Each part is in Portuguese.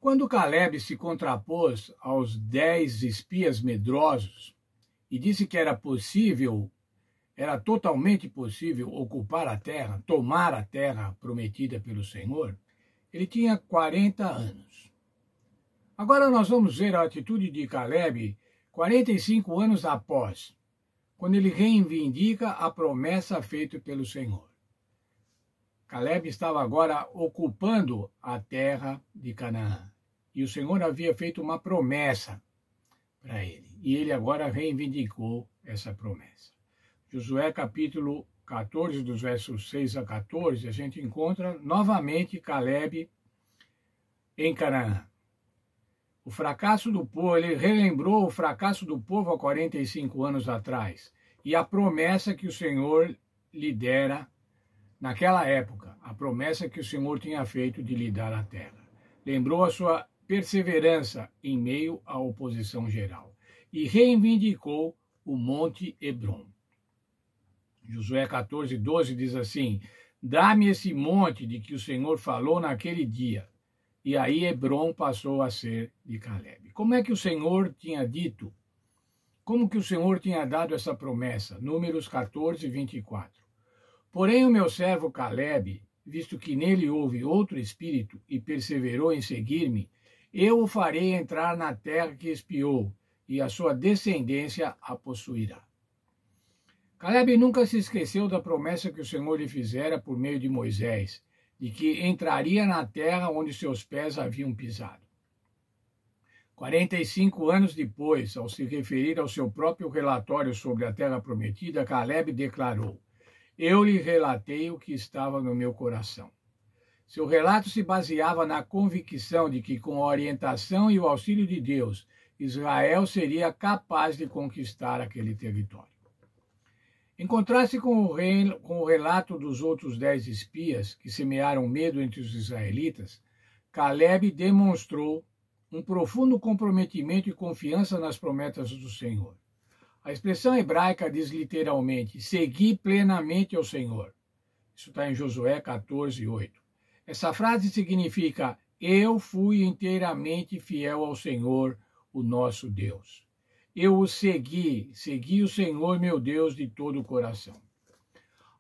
Quando Caleb se contrapôs aos 10 espias medrosos e disse que era totalmente possível ocupar a terra, tomar a terra prometida pelo Senhor, ele tinha 40 anos. Agora nós vamos ver a atitude de Caleb 45 anos após, quando ele reivindica a promessa feita pelo Senhor. Caleb estava agora ocupando a terra de Canaã. E o Senhor havia feito uma promessa para ele. E ele agora reivindicou essa promessa. Josué capítulo 14, dos versos 6 a 14, a gente encontra novamente Caleb em Canaã. O fracasso do povo, ele relembrou o fracasso do povo há 45 anos atrás. E a promessa que o Senhor lhe dera naquela época, a promessa que o Senhor tinha feito de lhe dar a terra. Lembrou a sua perseverança em meio à oposição geral e reivindicou o Monte Hebrom. Josué 14, 12 diz assim: dá-me esse monte de que o Senhor falou naquele dia. E aí Hebrom passou a ser de Caleb. Como é que o Senhor tinha dito? Como que o Senhor tinha dado essa promessa? Números 14, 24. Porém o meu servo Caleb, visto que nele houve outro espírito e perseverou em seguir-me, eu o farei entrar na terra que espiou, e a sua descendência a possuirá. Caleb nunca se esqueceu da promessa que o Senhor lhe fizera por meio de Moisés, de que entraria na terra onde seus pés haviam pisado. 45 anos depois, ao se referir ao seu próprio relatório sobre a terra prometida, Caleb declarou: eu lhe relatei o que estava no meu coração. Seu relato se baseava na convicção de que, com a orientação e o auxílio de Deus, Israel seria capaz de conquistar aquele território. Em contraste com o relato dos outros 10 espias que semearam medo entre os israelitas, Caleb demonstrou um profundo comprometimento e confiança nas promessas do Senhor. A expressão hebraica diz literalmente: segui plenamente ao Senhor. Isso está em Josué 14, 8. Essa frase significa: eu fui inteiramente fiel ao Senhor, o nosso Deus. Eu o segui o Senhor meu Deus de todo o coração.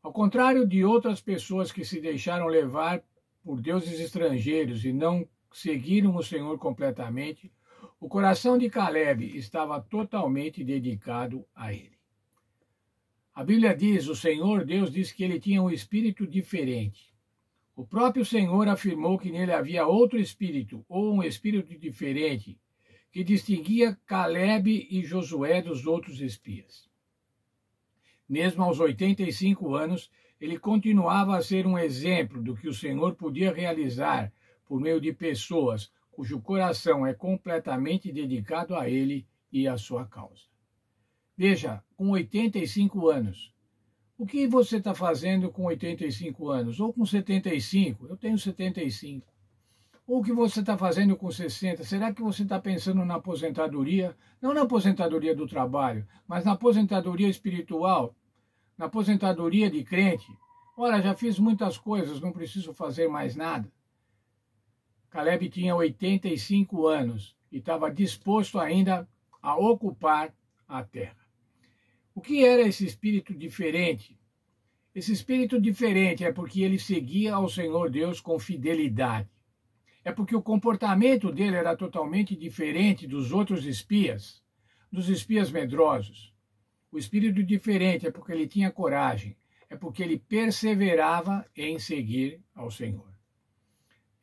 Ao contrário de outras pessoas que se deixaram levar por deuses estrangeiros e não seguiram o Senhor completamente, o coração de Caleb estava totalmente dedicado a ele. A Bíblia diz, o Senhor Deus diz que ele tinha um espírito diferente. O próprio Senhor afirmou que nele havia outro espírito, ou um espírito diferente, que distinguia Caleb e Josué dos outros espias. Mesmo aos 85 anos, ele continuava a ser um exemplo do que o Senhor podia realizar por meio de pessoas cujo coração é completamente dedicado a ele e à sua causa. Veja, com 85 anos, o que você está fazendo com 85 anos? Ou com 75? Eu tenho 75. Ou o que você está fazendo com 60? Será que você está pensando na aposentadoria? Não na aposentadoria do trabalho, mas na aposentadoria espiritual, na aposentadoria de crente. Ora, já fiz muitas coisas, não preciso fazer mais nada. Caleb tinha 85 anos e estava disposto ainda a ocupar a terra. O que era esse espírito diferente? Esse espírito diferente é porque ele seguia ao Senhor Deus com fidelidade. É porque o comportamento dele era totalmente diferente dos outros espias, dos espias medrosos. O espírito diferente é porque ele tinha coragem, é porque ele perseverava em seguir ao Senhor.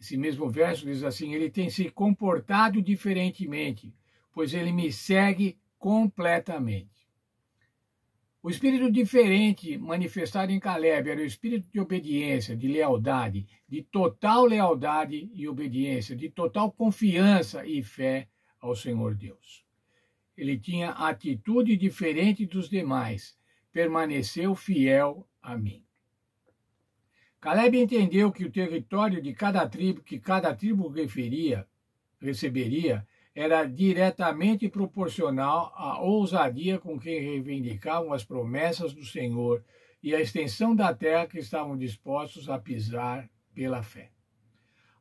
Esse mesmo verso diz assim: ele tem se comportado diferentemente, pois ele me segue completamente. O espírito diferente manifestado em Caleb era o espírito de obediência, de lealdade, de total lealdade e obediência, de total confiança e fé ao Senhor Deus. Ele tinha atitude diferente dos demais, permaneceu fiel a mim. Caleb entendeu que o território de cada tribo que cada tribo receberia era diretamente proporcional à ousadia com que reivindicavam as promessas do Senhor e a extensão da terra que estavam dispostos a pisar pela fé.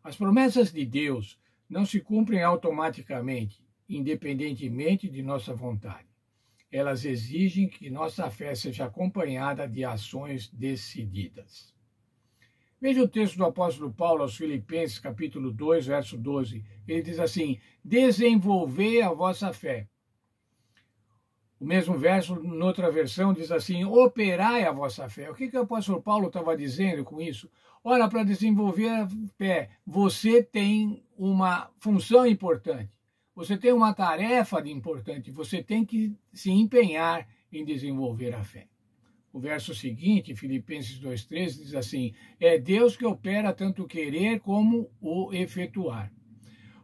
As promessas de Deus não se cumprem automaticamente, independentemente de nossa vontade. Elas exigem que nossa fé seja acompanhada de ações decididas. Veja o texto do apóstolo Paulo aos Filipenses, capítulo 2, verso 12. Ele diz assim: desenvolvei a vossa fé. O mesmo verso, noutra versão, diz assim: operai a vossa fé. O que o apóstolo Paulo estava dizendo com isso? Ora, para desenvolver a fé, você tem uma função importante. Você tem uma tarefa importante. Você tem que se empenhar em desenvolver a fé. O verso seguinte, Filipenses 2,13, diz assim: é Deus que opera tanto o querer como o efetuar.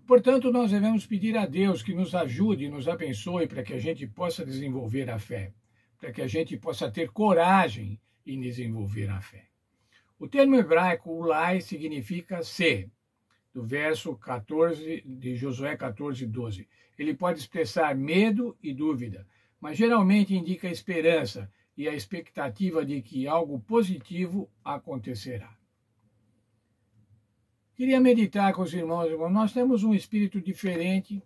Portanto, nós devemos pedir a Deus que nos ajude e nos abençoe para que a gente possa desenvolver a fé, para que a gente possa ter coragem em desenvolver a fé. O termo hebraico ulai significa ser, do verso 14 de Josué 14:12. Ele pode expressar medo e dúvida, mas geralmente indica esperança e a expectativa de que algo positivo acontecerá. Queria meditar com os irmãos. Nós temos um espírito diferente.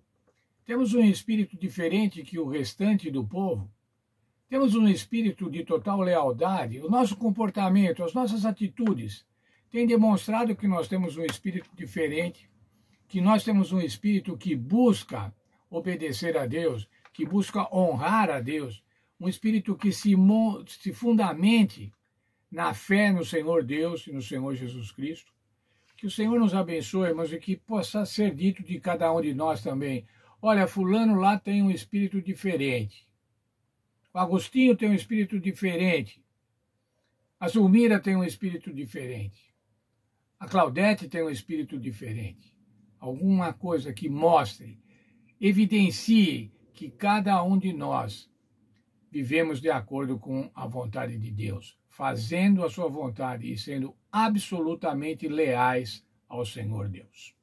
Temos um espírito diferente que o restante do povo. Temos um espírito de total lealdade. O nosso comportamento, as nossas atitudes têm demonstrado que nós temos um espírito diferente, que nós temos um espírito que busca obedecer a Deus, que busca honrar a Deus, um espírito que se fundamente na fé no Senhor Deus e no Senhor Jesus Cristo. Que o Senhor nos abençoe, irmãos, e que possa ser dito de cada um de nós também: olha, fulano lá tem um espírito diferente. O Agostinho tem um espírito diferente. A Zulmira tem um espírito diferente. A Claudete tem um espírito diferente. Alguma coisa que mostre, evidencie que cada um de nós vivemos de acordo com a vontade de Deus, fazendo a sua vontade e sendo absolutamente leais ao Senhor Deus.